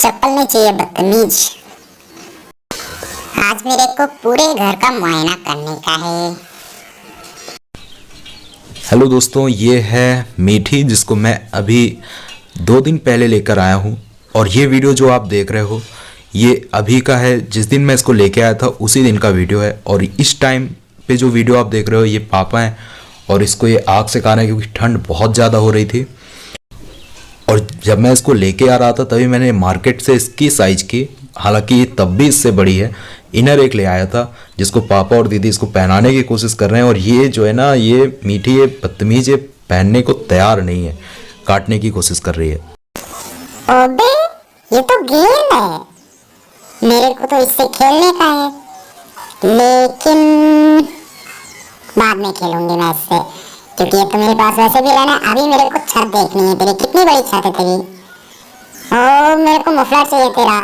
चप्पल नहीं चाहिए बदतमीज। आज मेरे को पूरे घर का मुआयना करने का है। हेलो दोस्तों, ये है मीठी जिसको मैं अभी 2 दिन पहले लेकर आया हूँ। और ये वीडियो जो आप देख रहे हो ये अभी का है, जिस दिन मैं इसको लेके आया था उसी दिन का वीडियो है। और इस टाइम पे जो वीडियो आप देख रहे हो ये पापा हैं और इसको ये आग से खाना है क्योंकि ठंड बहुत ज़्यादा हो रही थी। और जब मैं इसको लेके आ रहा था तभी मैंने मार्केट से इसकी साइज़ की, हालांकि ये तब भी इससे बड़ी है, इनर एक ले आया था जिसको पापा और दीदी इसको पहनाने की कोशिश कर रहे हैं। और ये जो है ना, ये मीठी, ये बदतमीज, ये पहनने को तैयार नहीं है, काटने की कोशिश कर रही है। ओबे ये तो गेम है, मेरे को तो इससे खेलने का है, लेकिन बाद में खेलूंगी मैं इससे, क्योंकि ये तो मेरे पास वैसे भी रहना। अभी मेरे को छत देखनी है तेरी, कितनी बड़ी छत है तेरी। ओ मेरे को मफलर चाहिए तेरा।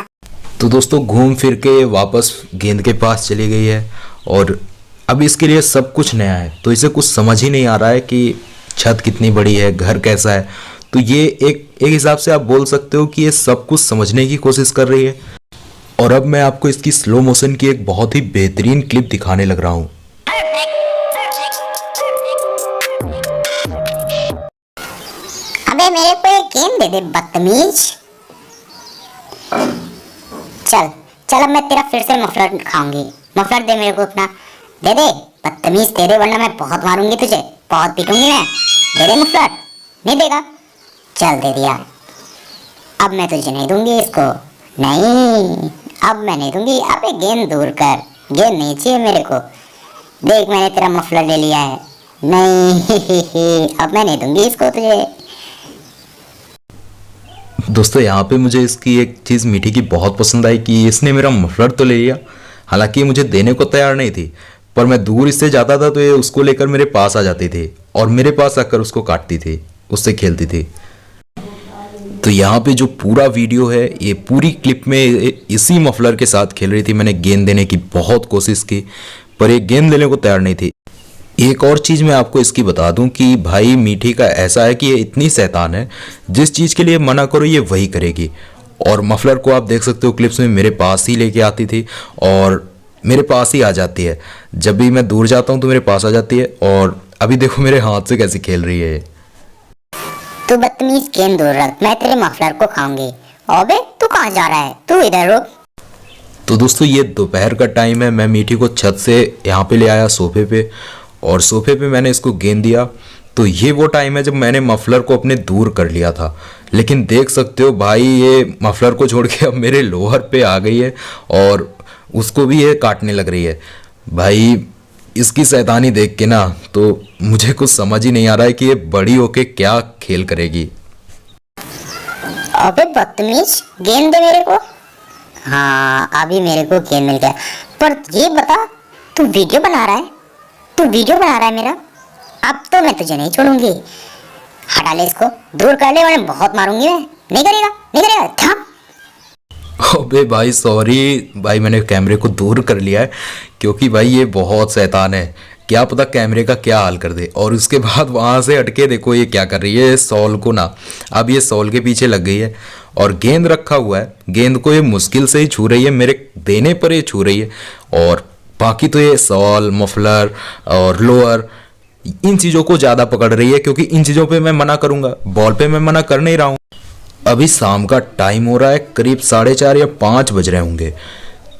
तो दोस्तों घूम फिर के वापस गेंद के पास चली गई है और अब इसके लिए सब कुछ नया है, तो इसे कुछ समझ ही नहीं आ रहा है कि छत कितनी बड़ी है, घर कैसा है। तो ये एक हिसाब से आप बोल सकते हो कि ये सब कुछ समझने की कोशिश कर रही है। और अब मैं आपको इसकी स्लो मोशन की एक बहुत ही बेहतरीन क्लिप दिखाने लग रहा हूँ। अबे मेरे को एक गेम दे दे बदतमीज। चल चल अब मैं तेरा फिर से मफलर खाऊंगी। मफलर दे मेरे को अपना, दे दे बदतमीज, दे दे वरना मैं बहुत मारूंगी तुझे, बहुत पीटूंगी मैं। दे दे मफलर, नहीं देगा? चल दे दिया। अब मैं तुझे नहीं दूंगी इसको, नहीं अब मैं नहीं दूंगी। अबे गेंद दूर कर, गेंद नहीं चाहिए मेरे को। देख मैंने तेरा मफलर ले लिया है, नहीं अब मैं नहीं दूंगी इसको तुझे। दोस्तों यहाँ पे मुझे इसकी एक चीज़ मीठी की बहुत पसंद आई कि इसने मेरा मफलर तो ले लिया, हालांकि मुझे देने को तैयार नहीं थी, पर मैं दूर इससे जाता था तो ये उसको लेकर मेरे पास आ जाती थी और मेरे पास आकर उसको काटती थी, उससे खेलती थी। तो यहाँ पे जो पूरा वीडियो है, ये पूरी क्लिप में इसी मफलर के साथ खेल रही थी। मैंने गेंद देने की बहुत कोशिश की पर ये गेंद लेने को तैयार नहीं थी। एक और चीज़ मैं आपको इसकी बता दूं कि भाई मीठी का ऐसा है कि ये इतनी शैतान है, जिस चीज़ के लिए मना करो ये वही करेगी। और मफलर को आप देख सकते हो क्लिप्स में, मेरे पास ही लेके आती थी और मेरे पास ही आ जाती है। जब भी मैं दूर जाता हूँ तो मेरे पास आ जाती है। और अभी देखो मेरे हाथ से कैसे खेल रही है। तू बदतमीज गेंद दूर रख, मैं तेरे मफलर को खाऊंगी। अबे तू कहाँ जा रहा है, तू इधर रुक। तो दोस्तों ये दोपहर का टाइम है, मैं मीठी को छत से यहाँ पे ले आया सोफे पे और सोफे पे मैंने इसको गेंद दिया। तो ये वो टाइम है जब मैंने मफलर को अपने दूर कर लिया था, लेकिन देख सकते हो भाई ये मफलर को छोड़ के अब मेरे लोअर पे आ गई है और उसको भी ये काटने लग रही है। भाई इसकी शैतानी देख के ना तो मुझे कुछ समझ ही नहीं आ रहा है कि ये बड़ी होके क्या खेल करेगी। अबे बदतमीज गेंद दे मेरे को। हाँ अभी मेरे को गेंद मिल गया, पर ये बता तू वीडियो बना रहा है, तू वीडियो बना रहा है मेरा? अब तो मैं तुझे नहीं छोड़ूंगी। हटा ले इसको, दूर कर ले वरना बहुत मारूंगी मैं। नहीं करेगा, नहीं करेगा था। अबे भाई सॉरी भाई, मैंने कैमरे को दूर कर लिया है क्योंकि भाई ये बहुत शैतान है, क्या पता कैमरे का क्या हाल कर दे। और उसके बाद वहाँ से हटके देखो ये क्या कर रही है, सॉल को ना, अब ये सॉल के पीछे लग गई है और गेंद रखा हुआ है, गेंद को ये मुश्किल से ही छू रही है, मेरे देने पर ये छू रही है। और बाकी तो ये सॉल, मफलर और लोअर, इन चीज़ों को ज़्यादा पकड़ रही है क्योंकि इन चीज़ों पे मैं मना करूँगा, बॉल पे मैं मना कर नहीं रहा हूँ। अभी शाम का टाइम हो रहा है, करीब 4:30 या 5 बज रहे होंगे।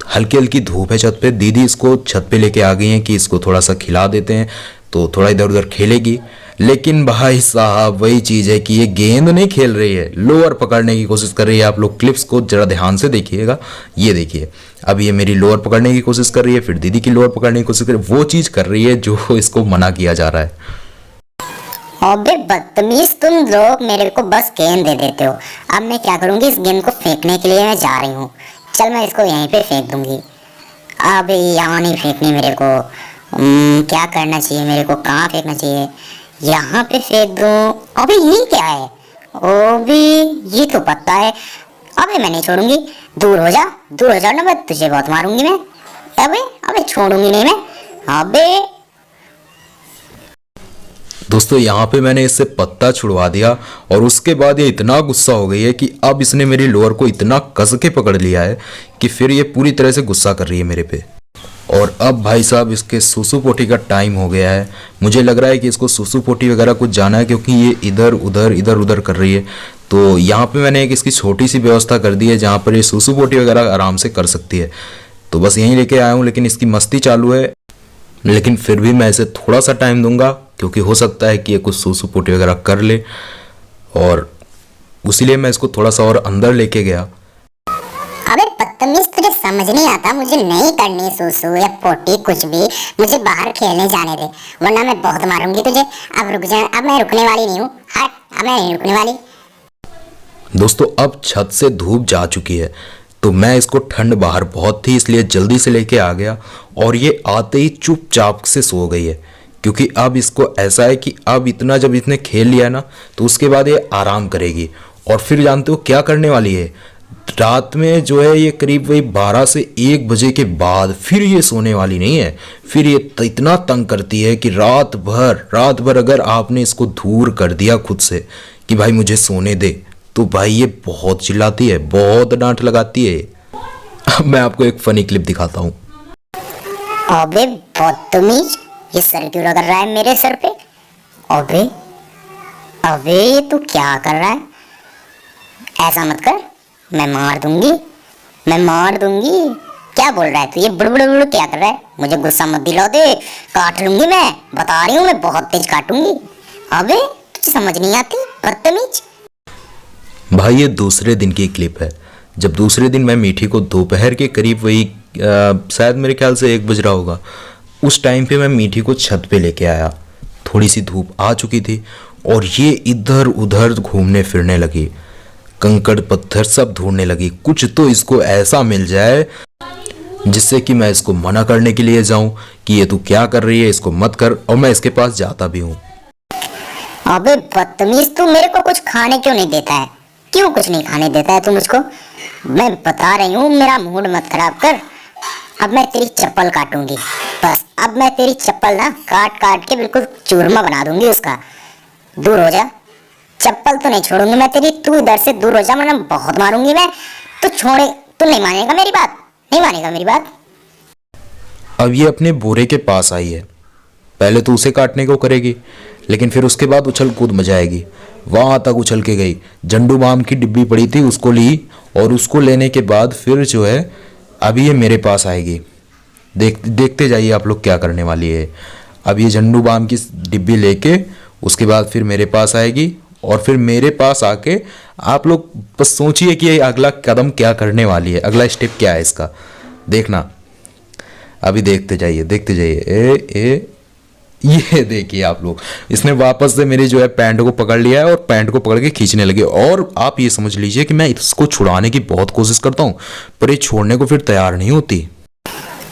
हल्की हल्की धूप है छत पे। दीदी इसको छत पे लेके आ गई हैं कि इसको थोड़ा सा खिला देते हैं तो थोड़ा इधर उधर खेलेगी। लेकिन भाई साहब वही चीज़ है कि ये गेंद नहीं खेल रही है, लोअर पकड़ने की कोशिश कर रही है। आप लोग क्लिप्स को जरा ध्यान से देखिएगा, ये देखिए अब ये मेरी लोअर पकड़ने की कोशिश कर रही है, फिर दीदी की लोअर पकड़ने की कोशिश कर रही है, वो चीज़ कर रही है जो इसको मना किया जा रहा है। अबे बदतमीज तुम लोग मेरे को बस गेंद दे देते हो। अब मैं क्या करूंगी, इस गेंद को फेंकने के लिए मैं जा रही हूँ। चल मैं इसको यहीं पे फेंक दूंगी। अबे यहाँ नहीं फेंकनी मेरे को, क्या करना चाहिए मेरे को, कहाँ फेंकना चाहिए? यहाँ पे फेंक दूँ। अबे ये क्या है? अबे ये तो पत्ता है। अबे मैं नहीं छोड़ूंगी, दूर हो जा, दूर हो जा ना, मैं तुझे बहुत मारूंगी मैं। अबे अबे छोड़ूंगी नहीं मैं। अबे दोस्तों यहाँ पे मैंने इससे पत्ता छुड़वा दिया और उसके बाद ये इतना गुस्सा हो गई है कि अब इसने मेरी लोअर को इतना कस के पकड़ लिया है कि फिर ये पूरी तरह से गुस्सा कर रही है मेरे पे। और अब भाई साहब इसके सुसु पोटी का टाइम हो गया है। मुझे लग रहा है कि इसको सुसु पोटी वगैरह कुछ जाना है, क्योंकि ये इधर उधर कर रही है। तो यहाँ पे मैंने एक इसकी छोटी सी व्यवस्था कर दी है जहाँ पर ये सुसु पोटी वगैरह आराम से कर सकती है। तो बस यहीं लेके आया हूँ, लेकिन इसकी मस्ती चालू है। लेकिन फिर भी मैं इसे थोड़ा सा टाइम दूंगा, क्योंकि हो सकता है कि ये कुछ सुसु पोटी वगैरह कर ले, और उसीलिए मैं इसको थोड़ा सा और अंदर लेके गया। अबे बदतमीज, तुझे समझ नहीं आता? मुझे नहीं करनी सुसु या पोटी कुछ भी, मुझे बाहर खेलने जाने दे, वरना मैं बहुत मारूंगी तुझे। अब रुक जा, अब मैं रुकने वाली नहीं हूँ। हट, अब मैं नहीं रुकने वाली। दोस्तों अब छत से धूप जा चुकी है, तो मैं इसको, ठंड बाहर बहुत थी इसलिए जल्दी से लेके आ गया, और ये आते ही चुपचाप से सो गई है। क्योंकि अब इसको ऐसा है कि अब इतना जब इसने खेल लिया ना, तो उसके बाद ये आराम करेगी। और फिर जानते हो क्या करने वाली है? रात में जो है ये करीब वही 12 से 1 बजे के बाद फिर ये सोने वाली नहीं है। फिर ये इतना तंग करती है कि रात भर अगर आपने इसको दूर कर दिया खुद से कि भाई मुझे सोने दे, तो भाई ये बहुत चिल्लाती है, बहुत डांट लगाती है। अब मैं आपको एक फनी क्लिप दिखाता हूँ। अबे बदतमीज, ये सर क्यों रगड़ रहा है मेरे सर पे? अबे अबे ये तू क्या कर रहा है? ऐसा मत कर, मैं मार दूंगी, मैं मार दूंगी। क्या बोल रहा है तू? ये बुड़ क्या कर रहा है? मुझे गुस्सा मत दिला दे, काट लूंगी मैं, बता रही हूँ मैं बहुत तेज काटूंगी। अबे तुझे समझ नहीं आती, बदतमीज। भाई ये दूसरे दिन की क्लिप है, जब दूसरे दिन मैं मीठी को दोपहर के करीब वही शायद मेरे ख्याल से 1 बज रहा होगा, उस टाइम पे मैं मीठी को छत पे लेके आया। थोड़ी सी धूप आ चुकी थी और ये इधर उधर घूमने फिरने लगी, कंकड़ पत्थर सब ढूंढने लगी। कुछ तो इसको ऐसा मिल जाए जिससे कि मैं इसको मना करने के लिए जाऊं कि ये तू क्या कर रही है, इसको मत कर, और मैं इसके पास जाता भी हूँ। अबे बदतमीज, तू मेरे को कुछ खाने क्यों नहीं देता है? क्यों कुछ नहीं खाने देता है तू मुझको? मैं बता रही हूँ, मेरा मूड मत खराब कर। अब मैं तेरी चप्पल काटूंगी, बस अब मैं तेरी चप्पल ना काट काट के बिल्कुल चूरमा बना दूंगी उसका। दूर हो जा, चप्पल तो नहीं छोड़ूंगी मैं तेरी। तू इधर से दूर हो जा, वरना बहुत मारूंगी मैं। तू छोड़े, तू नहीं मानेगा मेरी बात, नहीं मानेगा मेरी बात। अब ये अपने बोरे के पास आई है, पहले तो उसे काटने को करेगी, लेकिन फिर उसके बाद उछल कूद मचाएगी। वहां तक उछल के गई, झंडू बाम की डिब्बी पड़ी थी उसको ली, और उसको लेने के बाद फिर जो है अभी ये मेरे पास आएगी। देखते जाइए आप लोग क्या करने वाली है। अब ये झंडू बाम की डिब्बी लेके उसके बाद फिर मेरे पास आएगी, और फिर मेरे पास आके आप लोग बस सोचिए कि ये अगला कदम क्या करने वाली है, अगला स्टेप क्या है इसका, देखना। अभी देखते जाइए। ये देखिए आप लोग, इसने वापस से मेरी जो है पैंट को पकड़ लिया है और पैंट को पकड़ के खींचने लगे। और आप ये समझ लीजिए कि मैं इसको छुड़ाने की बहुत कोशिश करता हूँ, पर ये छोड़ने को फिर तैयार नहीं होती।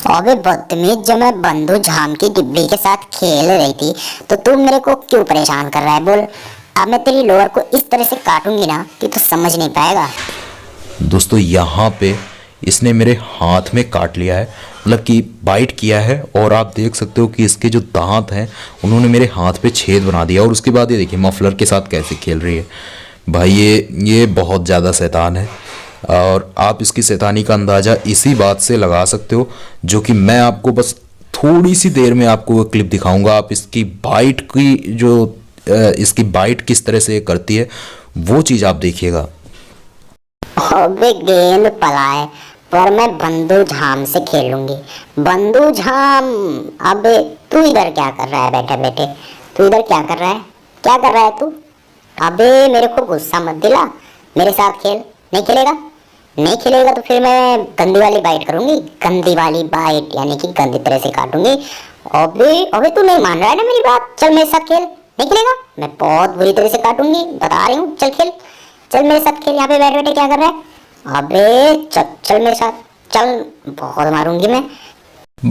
अबे बदतमीज, जब मैं बंदू झाम की डिब्बी के साथ खेल रही थी तो तू मेरे को क्यों परेशान कर रहा है? बोल। अब मैं तेरी लोअर को इस तरह से काटूंगी ना कि तू समझ नहीं पाएगा। दोस्तों यहाँ पे इसने मेरे हाथ में काट लिया है, मतलब कि बाइट किया है, और आप देख सकते हो कि इसके जो दांत हैं उन्होंने मेरे हाथ पे छेद बना दिया। और उसके बाद ये देखिए मफलर के साथ कैसे खेल रही है। भाई ये बहुत ज़्यादा शैतान है, और आप इसकी शैतानी का अंदाज़ा इसी बात से लगा सकते हो, जो कि मैं आपको बस थोड़ी सी देर में आपको वो क्लिप दिखाऊंगा। आप इसकी बाइट की इसकी बाइट किस तरह से करती है वो चीज़ आप देखिएगा। अबे गेंद पलाए, पर मैं बंदू झाम से खेलूंगी। बंदू झाम, अबे तू इधर क्या कर रहा है बैठे बैठे? तू इधर क्या कर रहा है? क्या कर रहा है तू? अबे मेरे को गुस्सा मत दिला, मेरे साथ खेल। नहीं खेलेगा? नहीं खेलेगा तो फिर मैं गंदी वाली बाइट करूंगी, गंदी वाली बाइट, यानी कि गंदी तरह से काटूंगी। अबे तू नहीं मान रहा है ना मेरी बात? चल मेरे साथ खेल। नहीं खेलेगा? मैं बहुत बुरी तरह से काटूंगी, बता रही हूँ। चल खेल, चल मेरे साथ खेल। यहाँ पे बैठ बैठे क्या कर रहा है? अबे चल मेरे साथ चल, बहुत मारूंगी मैं।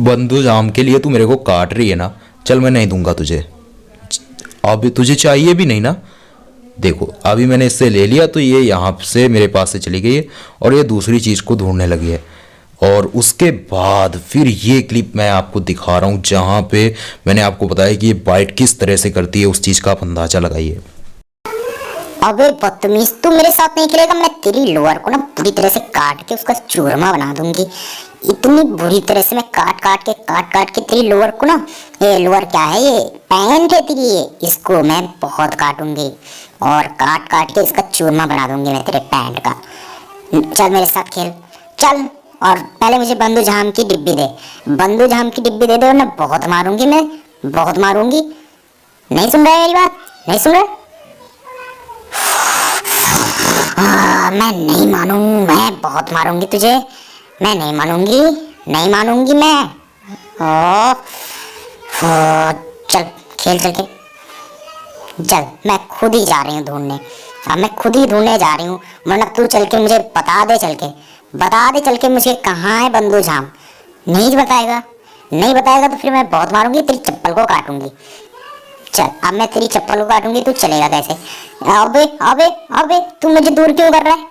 बंदू जाम के लिए तू मेरे को काट रही है ना? चल मैं नहीं दूंगा तुझे, अभी तुझे चाहिए भी नहीं ना। देखो अभी मैंने इससे ले लिया तो ये यहाँ से मेरे पास से चली गई है और ये दूसरी चीज़ को ढूंढने लगी है। और उसके बाद फिर ये क्लिप मैं आपको दिखा रहा हूँ जहाँ पे मैंने आपको बताया कि ये बाइट किस तरह से करती है, उस चीज़ का आप अंदाजा लगाइए। अबे बदतमीज, तू मेरे साथ नहीं खेलेगा। मैं तेरी लोअर को ना पूरी तरह से काट के उसका चूरमा बना दूंगी। इतनी बुरी तरह से मैं काट काट के तेरी लोअर को ना, ये लोअर क्या है, ये पैंट है तेरी, ये इसको मैं बहुत काटूंगी और काट काट के इसका चूरमा बना दूंगी मैं तेरे पैंट का। चल मेरे साथ खेल, चल। और पहले मुझे बंदू झाम की डिब्बी दे, बंदू झाम की डिब्बी दे दे, मैं बहुत मारूंगी, मैं बहुत मारूंगी। नहीं सुन रहा है मेरी बात, नहीं सुन रहा? मैं नहीं मानूं, मैं बहुत मारूंगी तुझे, मैं नहीं मानूंगी, नहीं मानूंगी मैं। ओ, चल खेल, चल के चल। मैं खुद ही जा रही हूँ ढूंढने, अब मैं खुद ही ढूंढने जा रही हूँ, वरना तू चल के मुझे बता दे, बता दे चल के मुझे कहाँ है बंदू झाम। नहीं बताएगा, नहीं बताएगा तो फिर मैं बहुत मारूंगी, तेरी चप्पल को काटूंगी। चल अब मैं तेरी चप्पल को काटूंगी, तू चलेगा कैसे? अबे अबे अबे, तू मुझे दूर क्यों कर रहा है?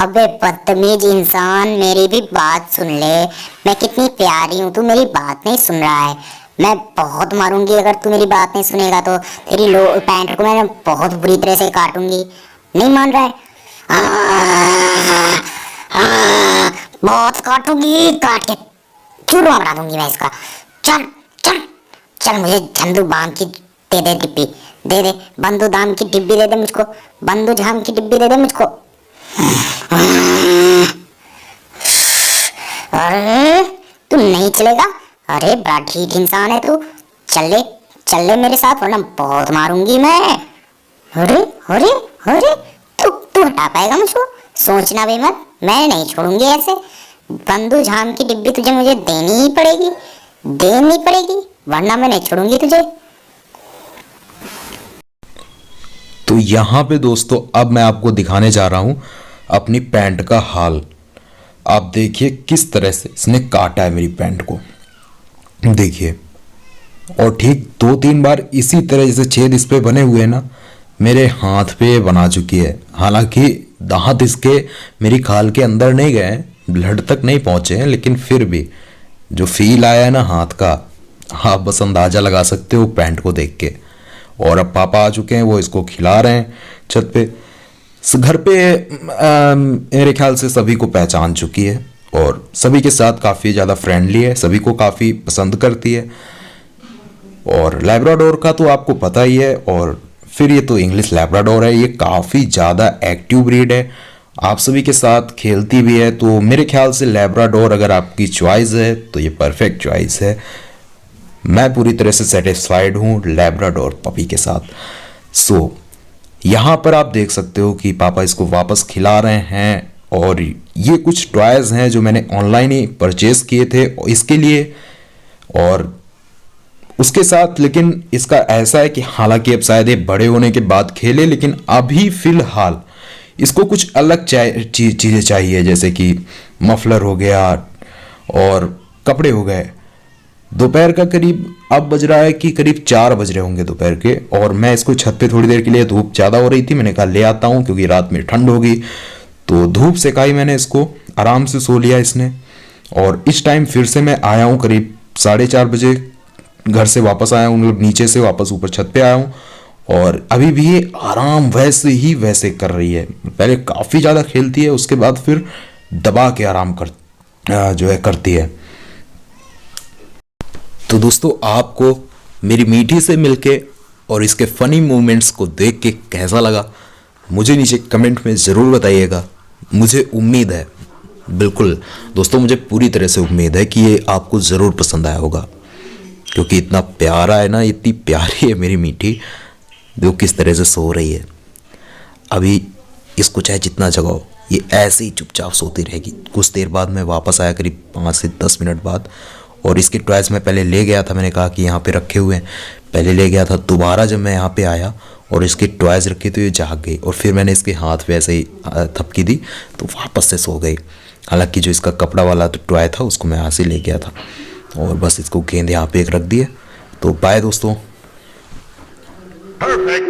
अबे बदतमीज इंसान, मेरी भी बात सुन ले, मैं कितनी प्यारी हूँ, तू मेरी बात नहीं सुन रहा है। मैं बहुत मारूंगी अगर तू मेरी बात नहीं सुनेगा तो। तेरी लो पैंट को मैं बहुत बुरी तरह से काटूंगी। नहीं मान रहा है? बहुत काटूंगी, काट के चूरमा बना दूंगी मैं इसका। चल चल चल, मुझे झंडू बाम की दे दे डिब्बी, दे दे बंदू दाम की डिब्बी दे दे मुझको, बंदू झाम की डिब्बी दे दे मुझको। अरे तू नहीं चलेगा? अरे बड़ा ठीक इंसान है तू, चल ले मेरे साथ, वरना बहुत मारूंगी मैं। अरे अरे अरे, तू हटा पाएगा मुझको? सोचना भी मत, मैं नहीं छोड़ूंगी ऐसे। बंदू झाम की डिब्बी तुझे मुझे देनी ही पड़ेगी, देनी पड़ेगी, वरना मैं नहीं छोड़ूंगी तुझे। तो यहाँ पे दोस्तों अब मैं आपको दिखाने जा रहा हूँ अपनी पैंट का हाल। आप देखिए किस तरह से इसने काटा है मेरी पैंट को, देखिए। और ठीक 2-3 बार इसी तरह जैसे छेद इस पे बने हुए हैं ना, मेरे हाथ पे बना चुकी है। हालांकि दांत इसके मेरी खाल के अंदर नहीं गए, ब्लड तक नहीं पहुंचे हैं, लेकिन फिर भी जो फील आया है ना हाथ का, आप बस अंदाजा लगा सकते हो पैंट को देख के। और अब पापा आ चुके हैं, वो इसको खिला रहे हैं छत पे। घर पे मेरे ख्याल से सभी को पहचान चुकी है और सभी के साथ काफ़ी ज़्यादा फ्रेंडली है, सभी को काफ़ी पसंद करती है। और लैब्राडोर का तो आपको पता ही है, और फिर ये तो इंग्लिश लैब्राडोर है, ये काफ़ी ज़्यादा एक्टिव ब्रीड है, आप सभी के साथ खेलती भी है। तो मेरे ख्याल से लैब्राडोर अगर आपकी चॉइस है तो ये परफेक्ट चॉइस है। मैं पूरी तरह से सेटिस्फाइड हूँ लैब्राडोर पपी के साथ। सो यहाँ पर आप देख सकते हो कि पापा इसको वापस खिला रहे हैं, और ये कुछ टॉयज़ हैं जो मैंने ऑनलाइन ही परचेज़ किए थे इसके लिए और उसके साथ। लेकिन इसका ऐसा है कि हालांकि अब शायद ये बड़े होने के बाद खेले, लेकिन अभी फ़िलहाल इसको कुछ अलग चीज़ें चाहिए, जैसे कि मफलर हो गया और कपड़े हो गए। दोपहर का करीब अब बज रहा है कि करीब 4 बज रहे होंगे दोपहर के, और मैं इसको छत पे थोड़ी देर के लिए, धूप ज़्यादा हो रही थी, मैंने कहा ले आता हूँ क्योंकि रात में ठंड होगी। तो धूप सेकाई मैंने इसको, आराम से सो लिया इसने। और इस टाइम फिर से मैं आया हूँ करीब 4:30 बजे, घर से वापस आया हूँ, नीचे से वापस ऊपर छत पे आया हूँ, और अभी भी ये आराम वैसे कर रही है। पहले काफ़ी ज़्यादा खेलती है, उसके बाद फिर दबा के आराम करती है। तो दोस्तों आपको मेरी मीठी से मिलके और इसके फ़नी मोमेंट्स को देख के कैसा लगा, मुझे नीचे कमेंट में ज़रूर बताइएगा। मुझे उम्मीद है, बिल्कुल दोस्तों, मुझे पूरी तरह से उम्मीद है कि ये आपको ज़रूर पसंद आया होगा, क्योंकि इतना प्यारा है ना, इतनी प्यारी है मेरी मीठी, जो किस तरह से सो रही है। अभी इसको चाहे जितना जगाओ ये ऐसे ही चुपचाप सोती रहेगी। कुछ देर बाद मैं वापस आया करीब 5 से 10 मिनट बाद, और इसके टॉयज़ मैं पहले ले गया था, मैंने कहा कि यहाँ पे रखे हुए हैं, पहले ले गया था। दोबारा जब मैं यहाँ पे आया और इसके टॉयज़ रखे तो ये जाग गई, और फिर मैंने इसके हाथ पे ऐसे ही थपकी दी तो वापस से सो गई। हालांकि जो इसका कपड़ा वाला तो टॉय था उसको मैं यहाँ से ले गया था, और बस इसको गेंद यहाँ पे एक रख दिए। तो बाय दोस्तों। Perfect.